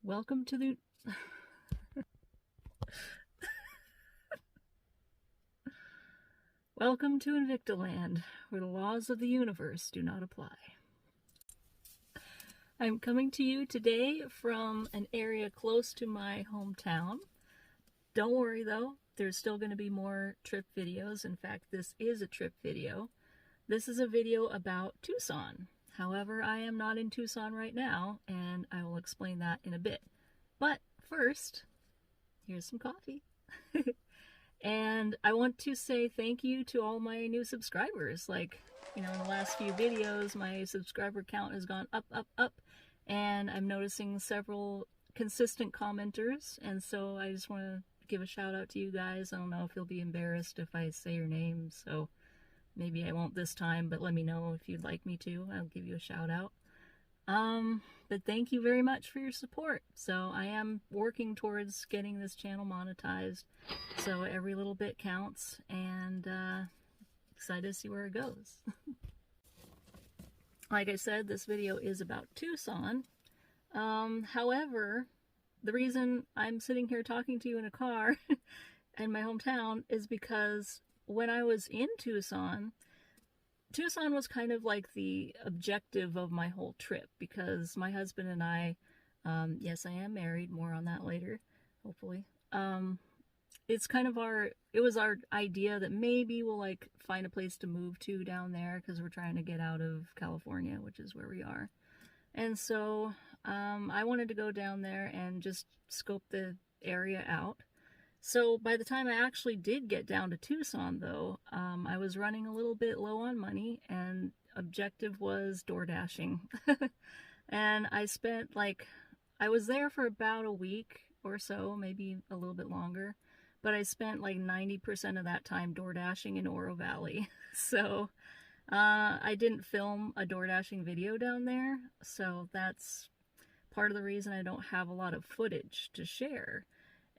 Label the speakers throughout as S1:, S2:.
S1: Welcome to the... Welcome to Invictaland, where the laws of the universe do not apply. I'm coming to you today from an area close to my hometown. Don't worry though, there's still going to be more trip videos. In fact, this is a trip video. This is a video about Tucson. However, I am not in Tucson right now, and I will explain that in a bit. But first, here's some coffee. And I want to say thank you to all my new subscribers. Like, in the last few videos, my subscriber count has gone up, up, up. And I'm noticing several consistent commenters. And so I just want to give a shout out to you guys. I don't know if you'll be embarrassed if I say your name. So maybe I won't this time, but let me know if you'd like me to. I'll give you a shout out. But thank you very much for your support. So I am working towards getting this channel monetized. So every little bit counts, and excited to see where it goes. Like I said, this video is about Tucson. However, the reason I'm sitting here talking to you in a car in my hometown is because when I was in Tucson was kind of like the objective of my whole trip, because my husband and I, yes, I am married, more on that later, hopefully. It's kind of it was our idea that maybe we'll like find a place to move to down there, because we're trying to get out of California, which is where we are. And so I wanted to go down there and just scope the area out. So by the time I actually did get down to Tucson, though, I was running a little bit low on money, and objective was door dashing. And I spent I was there for about a week or so, maybe a little bit longer, but I spent like 90% of that time door dashing in Oro Valley. So I didn't film a door dashing video down there, so that's part of the reason I don't have a lot of footage to share.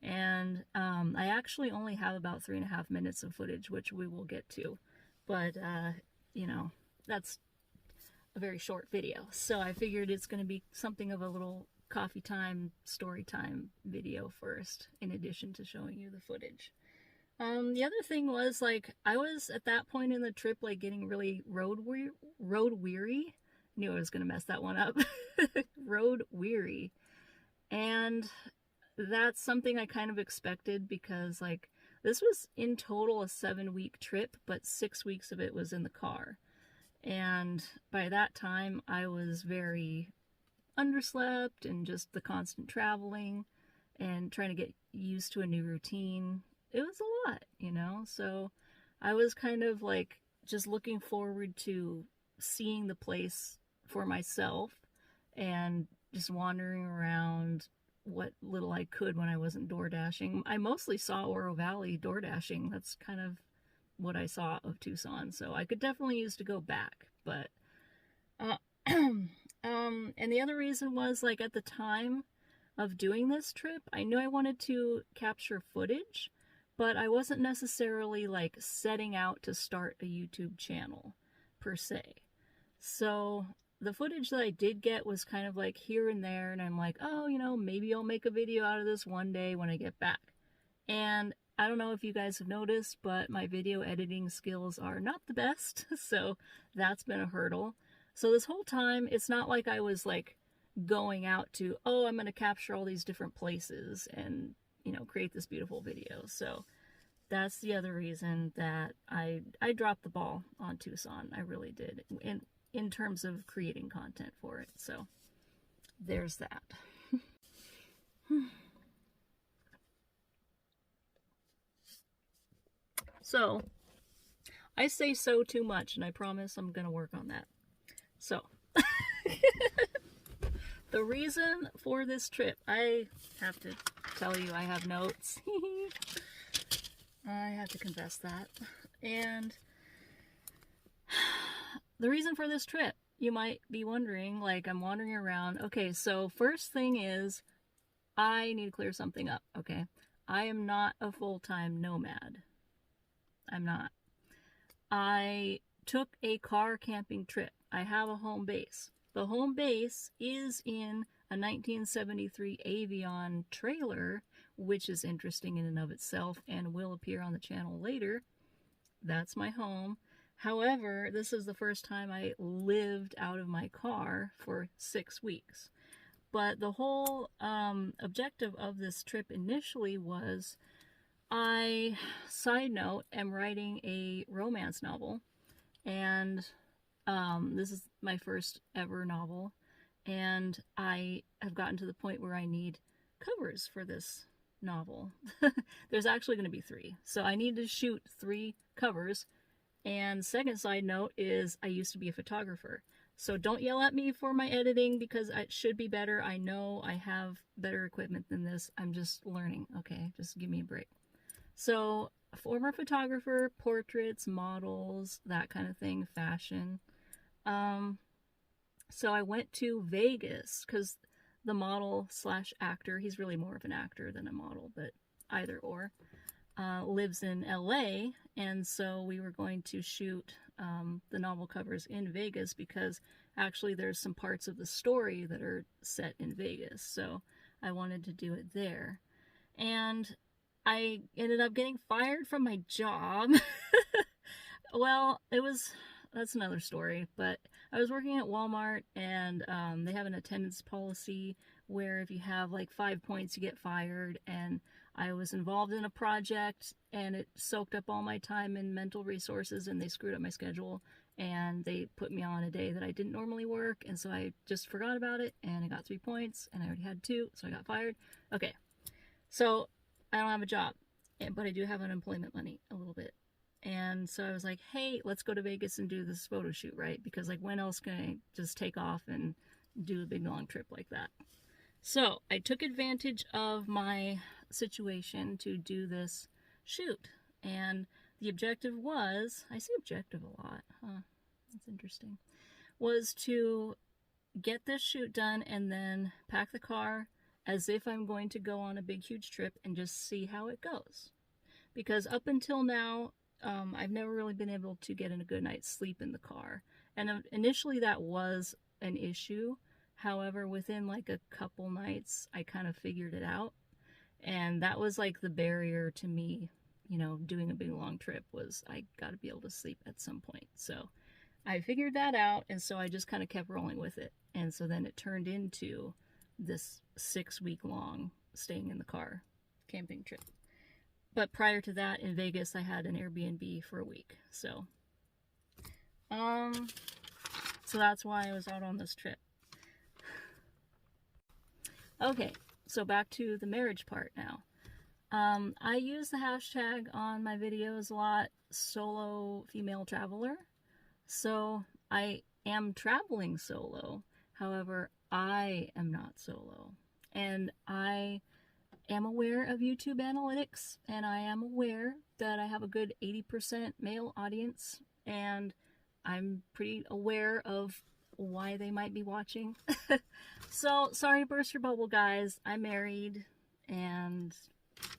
S1: And I actually only have about 3.5 minutes of footage, which we will get to. But, that's a very short video. So I figured it's going to be something of a little coffee time, story time video first, in addition to showing you the footage. The other thing was, I was at that point in the trip, getting really road weary. Knew I was going to mess that one up. Road weary. And that's something I kind of expected, because this was in total a 7-week trip, but 6 weeks of it was in the car. And by that time I was very underslept, and just the constant traveling and trying to get used to a new routine. It was a lot, so I was kind of just looking forward to seeing the place for myself and just wandering around what little I could when I wasn't door dashing. I mostly saw Oro Valley door dashing. That's kind of what I saw of Tucson, so I could definitely use to go back. But and the other reason was, at the time of doing this trip, I knew I wanted to capture footage, but I wasn't necessarily setting out to start a YouTube channel per se. So the footage that I did get was kind of here and there, and I'm oh, maybe I'll make a video out of this one day when I get back. And I don't know if you guys have noticed, but my video editing skills are not the best, so that's been a hurdle. So this whole time, it's not like I was going out to, oh, I'm going to capture all these different places and, create this beautiful video. So that's the other reason that I dropped the ball on Tucson. I really did. In terms of creating content for it. So there's that. So I say so too much, and I promise I'm gonna work on that. So the reason for this trip, I have to tell you, I have notes. I have to confess that. And the reason for this trip, you might be wondering, I'm wandering around. Okay, so first thing is, I need to clear something up, okay? I am not a full-time nomad. I'm not. I took a car camping trip. I have a home base. The home base is in a 1973 Avion trailer, which is interesting in and of itself and will appear on the channel later. That's my home. However, this is the first time I lived out of my car for 6 weeks. But the whole objective of this trip initially was, side note, am writing a romance novel. And this is my first ever novel. And I have gotten to the point where I need covers for this novel. There's actually going to be 3. So I need to shoot 3 covers. And second side note is I used to be a photographer. So don't yell at me for my editing because it should be better. I know I have better equipment than this. I'm just learning, okay? Just give me a break. So, former photographer, portraits, models, that kind of thing, fashion. So I went to Vegas because the model slash actor, he's really more of an actor than a model, but either or, lives in LA. And so we were going to shoot the novel covers in Vegas because actually there's some parts of the story that are set in Vegas. So I wanted to do it there. And I ended up getting fired from my job. Well, that's another story, but I was working at Walmart, and they have an attendance policy where if you have like 5 points, you get fired, and I was involved in a project, and it soaked up all my time and mental resources, and they screwed up my schedule, and they put me on a day that I didn't normally work, and so I just forgot about it, and I got 3 points, and I already had 2, so I got fired. Okay, so I don't have a job, but I do have unemployment money a little bit. And so I was like, hey, let's go to Vegas and do this photo shoot, right? Because like when else can I just take off and do a big long trip like that? So I took advantage of my situation to do this shoot. And the objective was, I say objective a lot, huh? That's interesting. Was to get this shoot done and then pack the car as if I'm going to go on a big, huge trip and just see how it goes. Because up until now, I've never really been able to get in a good night's sleep in the car. And initially that was an issue. However, within like a couple nights, I kind of figured it out. And that was like the barrier to me, doing a big long trip was I got to be able to sleep at some point. So I figured that out. And so I just kind of kept rolling with it. And so then it turned into this 6-week long staying in the car camping trip. But prior to that, in Vegas, I had an Airbnb for a week. So that's why I was out on this trip. Okay, so back to the marriage part now. I use the hashtag on my videos a lot, solo female traveler. So I am traveling solo. However, I am not solo. And I am aware of YouTube analytics, and I am aware that I have a good 80% male audience, and I'm pretty aware of why they might be watching. So, sorry to burst your bubble, guys. I'm married, and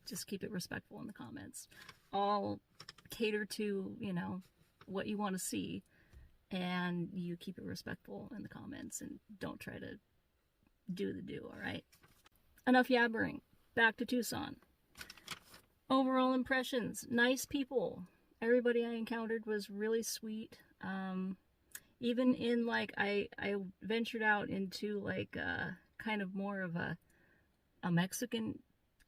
S1: just keep it respectful in the comments. I'll cater to, what you want to see, and you keep it respectful in the comments, and don't try to do the do, alright? Enough yabbering. Back to Tucson. Overall impressions. Nice people. Everybody I encountered was really sweet. Even in like, I ventured out into like kind of more of a Mexican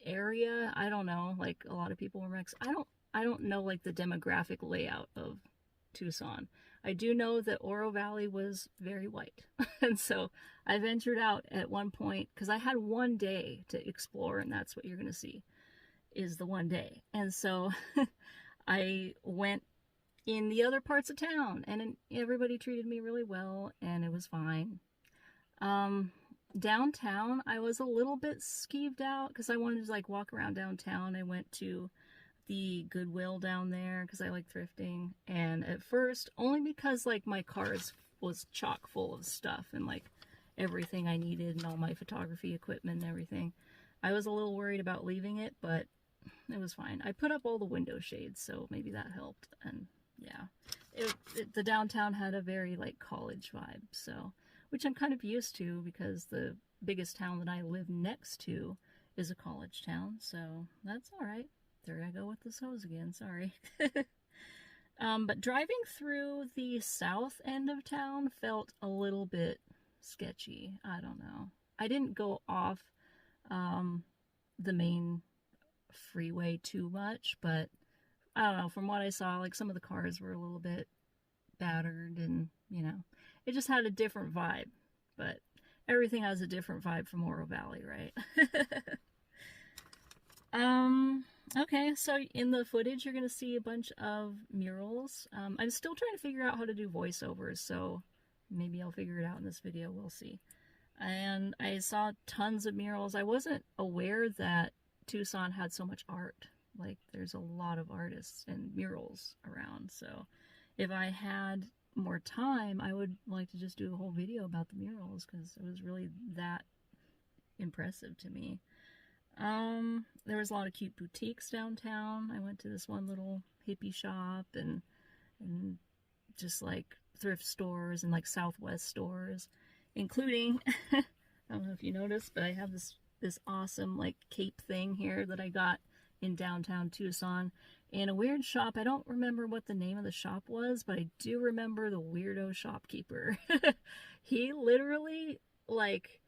S1: area. I don't know, like a lot of people were Mexican. I don't know like the demographic layout of Tucson. I do know that Oro Valley was very white. And so I ventured out at one point because I had one day to explore, and that's what you're going to see is the one day. And so I went in the other parts of town, and everybody treated me really well, and it was fine. Downtown, I was a little bit skeeved out because I wanted to like walk around downtown. I went to the Goodwill down there because I like thrifting, and at first only because like my car was chock full of stuff and like everything I needed and all my photography equipment and everything, I was a little worried about leaving it, but it was fine. I put up all the window shades, so maybe that helped. And yeah, the downtown had a very like college vibe, so which I'm kind of used to because the biggest town that I live next to is a college town, so that's all right. There I go with the so's again, sorry. But driving through the south end of town felt a little bit sketchy. I don't know. I didn't go off the main freeway too much, but I don't know. From what I saw, like some of the cars were a little bit battered and, you know, it just had a different vibe. But everything has a different vibe from Oro Valley, right? Okay, so in the footage, you're going to see a bunch of murals. I'm still trying to figure out how to do voiceovers, so maybe I'll figure it out in this video. We'll see. And I saw tons of murals. I wasn't aware that Tucson had so much art. Like, there's a lot of artists and murals around. So if I had more time, I would like to just do a whole video about the murals because it was really that impressive to me. There was a lot of cute boutiques downtown. I went to this one little hippie shop and just like thrift stores and like Southwest stores, including, I don't know if you noticed, but I have this awesome like cape thing here that I got in downtown Tucson in a weird shop. I don't remember what the name of the shop was, but I do remember the weirdo shopkeeper. He literally like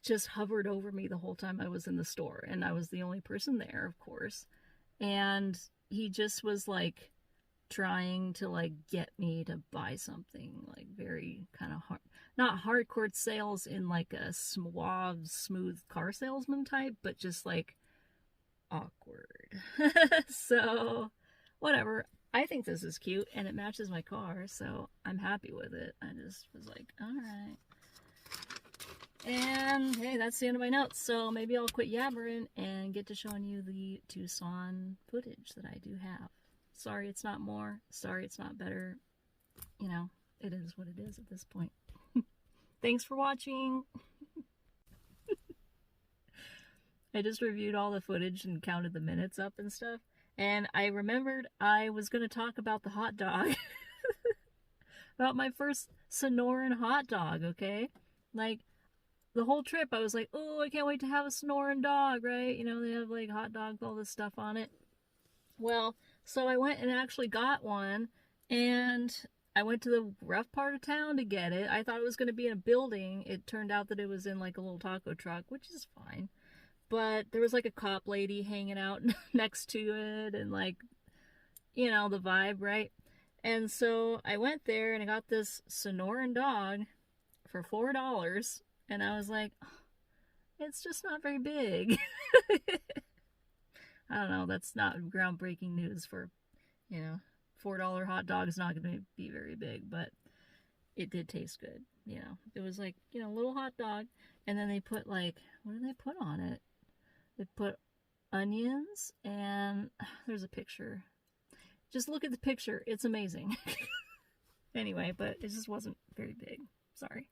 S1: just hovered over me the whole time I was in the store, and I was the only person there, of course, and he just was like trying to like get me to buy something, like very kind of hard, not hardcore sales in like a suave, smooth car salesman type, but just like awkward. So whatever, I think this is cute and it matches my car, so I'm happy with it. I just was like, all right. And hey, that's the end of my notes, so maybe I'll quit yabbering and get to showing you the Tucson footage that I do have. Sorry it's not more, sorry it's not better. You know, it is what it is at this point. Thanks for watching. I just reviewed all the footage and counted the minutes up and stuff, and I remembered I was going to talk about the hot dog. About my first Sonoran hot dog, okay? Like, the whole trip, I was like, oh, I can't wait to have a Sonoran dog, right? You know, they have, like, hot dogs, all this stuff on it. Well, so I went and actually got one, and I went to the rough part of town to get it. I thought it was going to be in a building. It turned out that it was in, like, a little taco truck, which is fine. But there was, like, a cop lady hanging out next to it, and, like, you know, the vibe, right? And so I went there, and I got this Sonoran dog for $4. And I was like, oh, it's just not very big. I don't know, that's not groundbreaking news for, you know, $4 hot dog is not going to be very big, but it did taste good, you know. It was like, you know, a little hot dog, and then they put like, what did they put on it? They put onions, and there's a picture. Just look at the picture, it's amazing. Anyway, but it just wasn't very big, sorry.